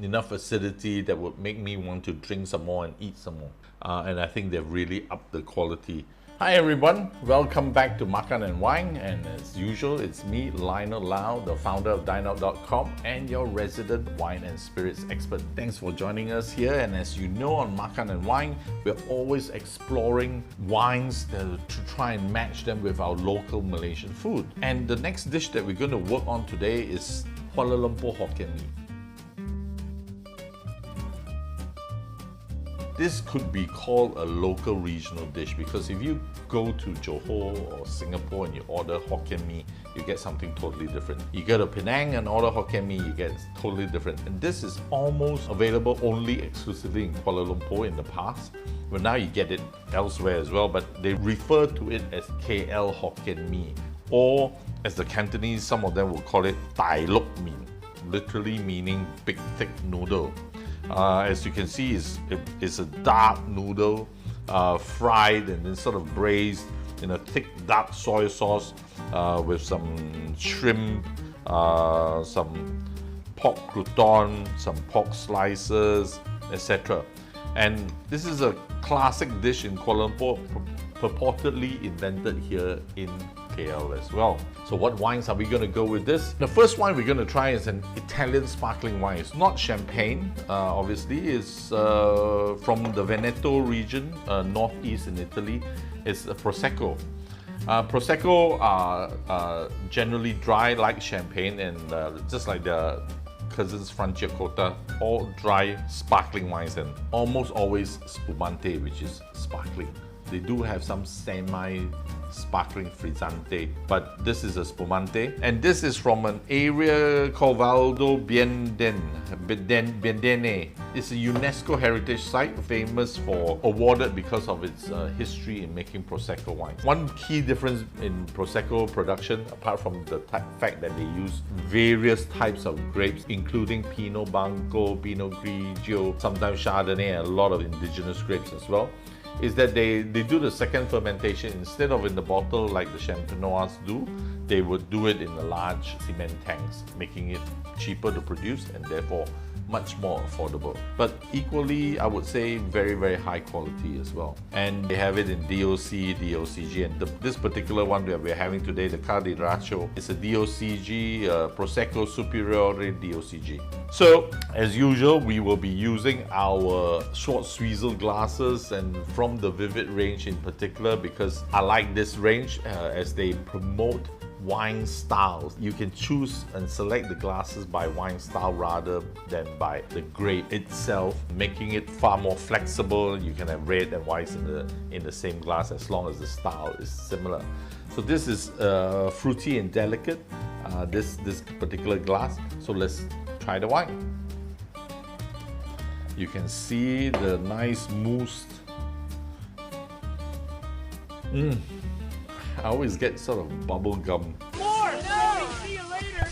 enough acidity that would make me want to drink some more and eat some more. And I think they've really upped the quality. Hi everyone, welcome back to Makan and Wine, and as usual, it's me, Lionel Lau, the founder of dineout.com and your resident wine and spirits expert. Thanks for joining us here, and as you know, on Makan and Wine, we're always exploring wines to try and match them with our local Malaysian food. And the next dish that we're going to work on today is Kuala Lumpur Hokkien Mee. This could be called a local regional dish because if you go to Johor or Singapore and you order Hokkien Mee, you get something totally different. You go to Penang and order Hokkien Mee, you get totally different. And this is almost available only exclusively in Kuala Lumpur in the past. But now you get it elsewhere as well, but they refer to it as KL Hokkien Mee, or as the Cantonese, some of them will call it Tai Lok Mee, literally meaning big thick noodle. As you can see, it's a dark noodle, fried and then sort of braised in a thick dark soy sauce with some shrimp, some pork crouton, some pork slices, etc. And this is a classic dish in Kuala Lumpur, purportedly invented here in KL as well. So what wines are we going to go with this? The first wine we're going to try is an Italian sparkling wine. It's not champagne, obviously. It's from the Veneto region, northeast in Italy. It's a Prosecco. Prosecco are generally dry like champagne, and just like the cousins Franciacorta, all dry sparkling wines, and almost always spumante, which is sparkling. They do have some semi-sparkling frizzante, but this is a spumante. And this is from an area called Valdo Biendene. It's a UNESCO heritage site, famous for, awarded because of its history in making Prosecco wine. One key difference in Prosecco production, apart from the fact that they use various types of grapes, including Pinot Blanco, Pinot Grigio, sometimes Chardonnay, and a lot of indigenous grapes as well, is that they do the second fermentation instead of in the bottle like the Champenois do. They would do it in the large cement tanks, making it cheaper to produce and therefore much more affordable. But equally, I would say very, very high quality as well. And they have it in DOC, DOCG, and this particular one that we're having today, the Cardiracho, is a DOCG, Prosecco Superiore DOCG. So, as usual, we will be using our short swizzle glasses, and from the Vivid range in particular, because I like this range as they promote wine styles. You can choose and select the glasses by wine style rather than by the grape itself, making it far more flexible. You can have red and whites in the same glass as long as the style is similar. So this is fruity and delicate, this particular glass. So let's try the wine. You can see the nice mousse. I always get sort of bubble gum. More! No! See you later!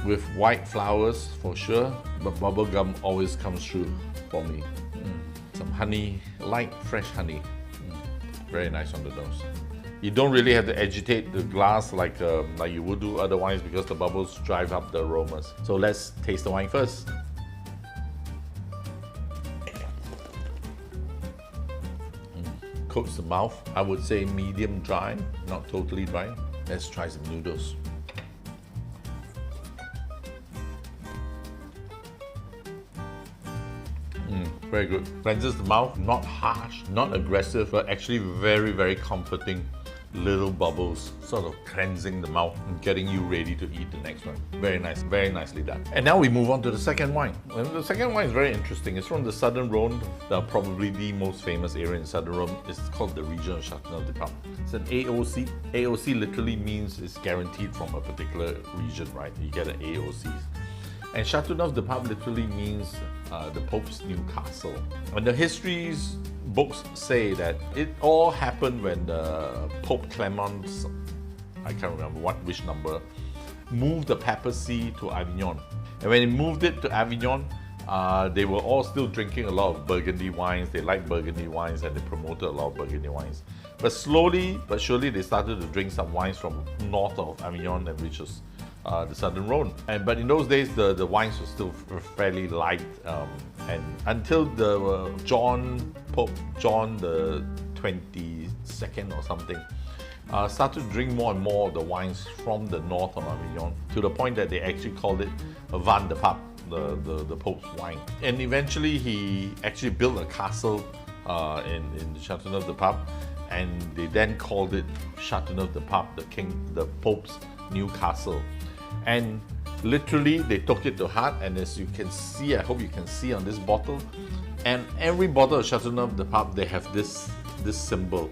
With white flowers for sure, but bubble gum always comes through for me. Some honey, light fresh honey. Very nice on the nose. You don't really have to agitate the glass like you would do otherwise because the bubbles drive up the aromas. So let's taste the wine first. Coats the mouth. I would say medium dry, not totally dry. Let's try some noodles. Very good. Cleanses the mouth, not harsh, not aggressive, but actually very, very comforting. Little bubbles, sort of cleansing the mouth and getting you ready to eat the next one. Very nice, very nicely done. And now we move on to the second wine. And the second wine is very interesting. It's from the Southern Rhone, probably the most famous area in Southern Rhone. It's called the region of Châteauneuf-du-Pape. It's an AOC. AOC literally means it's guaranteed from a particular region, right? You get an AOC. And Châteauneuf-du-Pape literally means the Pope's new castle. And the histories books say that it all happened when the Pope Clement, I can't remember which number, moved the papacy to Avignon. And when he moved it to Avignon, they were all still drinking a lot of Burgundy wines. They liked Burgundy wines and they promoted a lot of Burgundy wines. But slowly but surely they started to drink some wines from north of Avignon, which was the Southern Rhone. But in those days, the wines were still fairly light, and until the Pope John the 22nd or something started to drink more and more of the wines from the north of Avignon, to the point that they actually called it Vin de Pape, the Pope's wine. And eventually he actually built a castle in Châteauneuf-du-Pape, and they then called it Châteauneuf-du-Pape, the Pope's new castle. And literally they took it to heart, and as you can see, I hope you can see on this bottle, and every bottle of Châteauneuf-du-Pape, they have this symbol,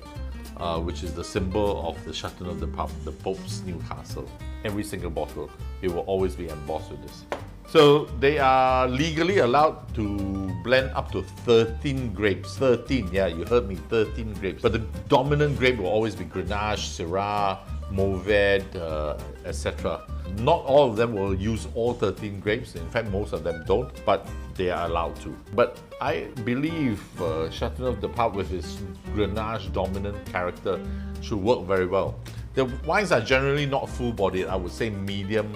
which is the symbol of the Châteauneuf-du-Pape, the Pope's new castle. Every single bottle, it will always be embossed with this. So they are legally allowed to blend up to 13 grapes. 13, yeah, you heard me, 13 grapes. But the dominant grape will always be Grenache, Syrah, Mourvèdre, etc. Not all of them will use all 13 grapes. In fact, most of them don't, but they are allowed to. But I believe Châteauneuf-du-Pape, with its Grenache dominant character, should work very well. The wines are generally not full-bodied, I would say medium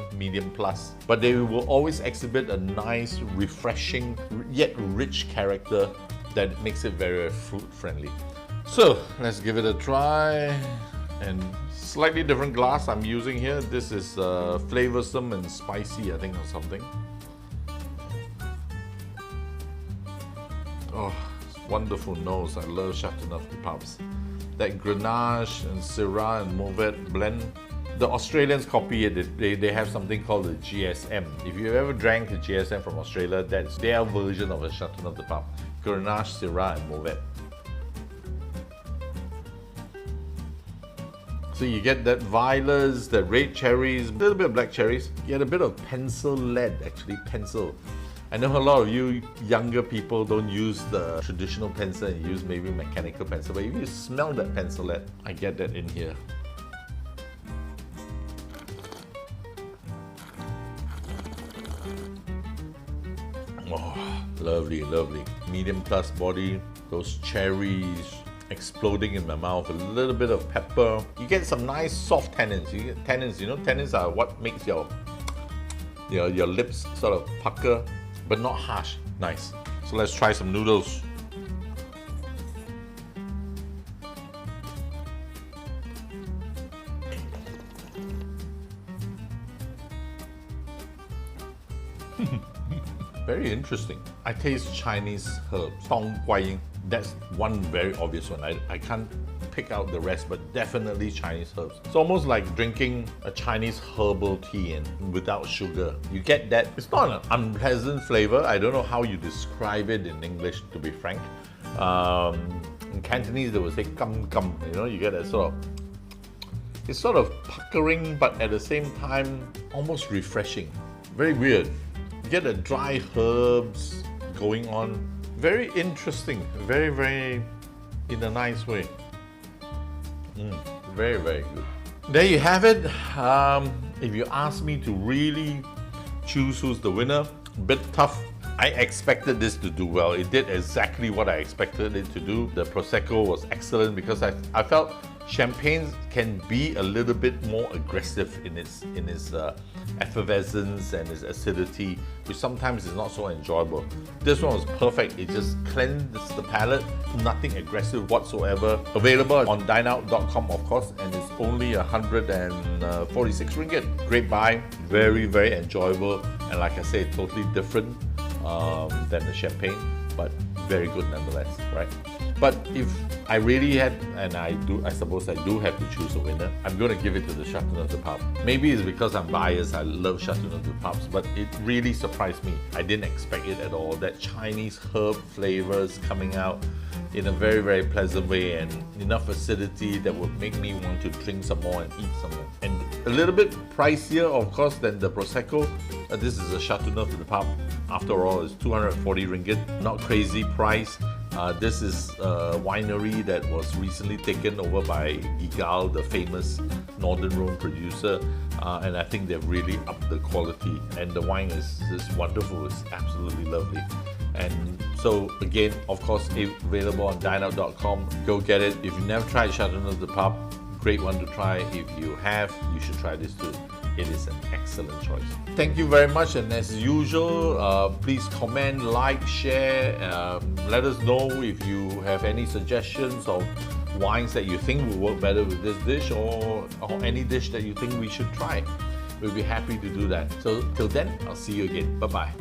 plus, but they will always exhibit a nice, refreshing, yet rich character that makes it very fruit-friendly. So let's give it a try. And slightly different glass I'm using here. This is flavoursome and spicy, I think, or something. Oh, wonderful nose. I love Châteauneuf-du-Pape's. That Grenache and Syrah and Mourvèdre blend. The Australians copy it. They have something called the GSM. If you ever drank the GSM from Australia, that's their version of a Châteauneuf-du-Pape. Grenache, Syrah and Mourvèdre. So you get that violets, that red cherries, a little bit of black cherries. You get a bit of pencil lead, actually, pencil. I know a lot of you younger people don't use the traditional pencil and use maybe mechanical pencil, but if you smell that pencil lead, I get that in here. Oh, lovely, lovely. Medium plus body, those cherries exploding in my mouth, a little bit of pepper. You get some nice soft tannins. You get tannins, you know, tannins are what makes your lips sort of pucker, but not harsh. Nice. So let's try some noodles. Very interesting. I taste Chinese herbs. Tong Guai Yin. That's one very obvious one. I can't pick out the rest, but definitely Chinese herbs. It's almost like drinking a Chinese herbal tea and without sugar. You get that. It's not an unpleasant flavor. I don't know how you describe it in English, to be frank. In Cantonese, they would say kam kam. You know, you get that sort of. It's sort of puckering, but at the same time, almost refreshing. Very weird. You get the dry herbs going on. Very interesting, very, very in a nice way. Very, very good. There you have it. If you ask me to really choose who's the winner, a bit tough. I expected this to do well. It did exactly what I expected it to do. The Prosecco was excellent because I felt champagne can be a little bit more aggressive in its effervescence and its acidity, which sometimes is not so enjoyable. This one was perfect. It just cleansed the palate, nothing aggressive whatsoever. Available on dineout.com, of course, and it's only 146 ringgit. Great buy, very, very enjoyable, and like I say, totally different than the champagne, but very good nonetheless, right? But if I really had, and I suppose I do have to choose a winner, I'm going to give it to the Châteauneuf-du-Pape. Maybe it's because I'm biased, I love Châteauneuf-du-Papes, but it really surprised me. I didn't expect it at all. That Chinese herb flavors coming out in a very, very pleasant way, and enough acidity that would make me want to drink some more and eat some more. And a little bit pricier, of course, than the Prosecco. This is a Châteauneuf-du-Pape. After all, it's 240 ringgit. Not crazy price. This is a winery that was recently taken over by Igal, the famous Northern Rhone producer, and I think they've really upped the quality, and the wine is wonderful. It's absolutely lovely. And so again, of course, available on dineout.com. Go get it. If you've never tried Châteauneuf-du-Pape, great one to try. If you have, you should try this too. it is an excellent choice. Thank you very much, and as usual, please comment, like, share, let us know if you have any suggestions of wines that you think will work better with this dish, or any dish that you think we should try. We'll be happy to do that. So till then, I'll see you again. Bye-bye.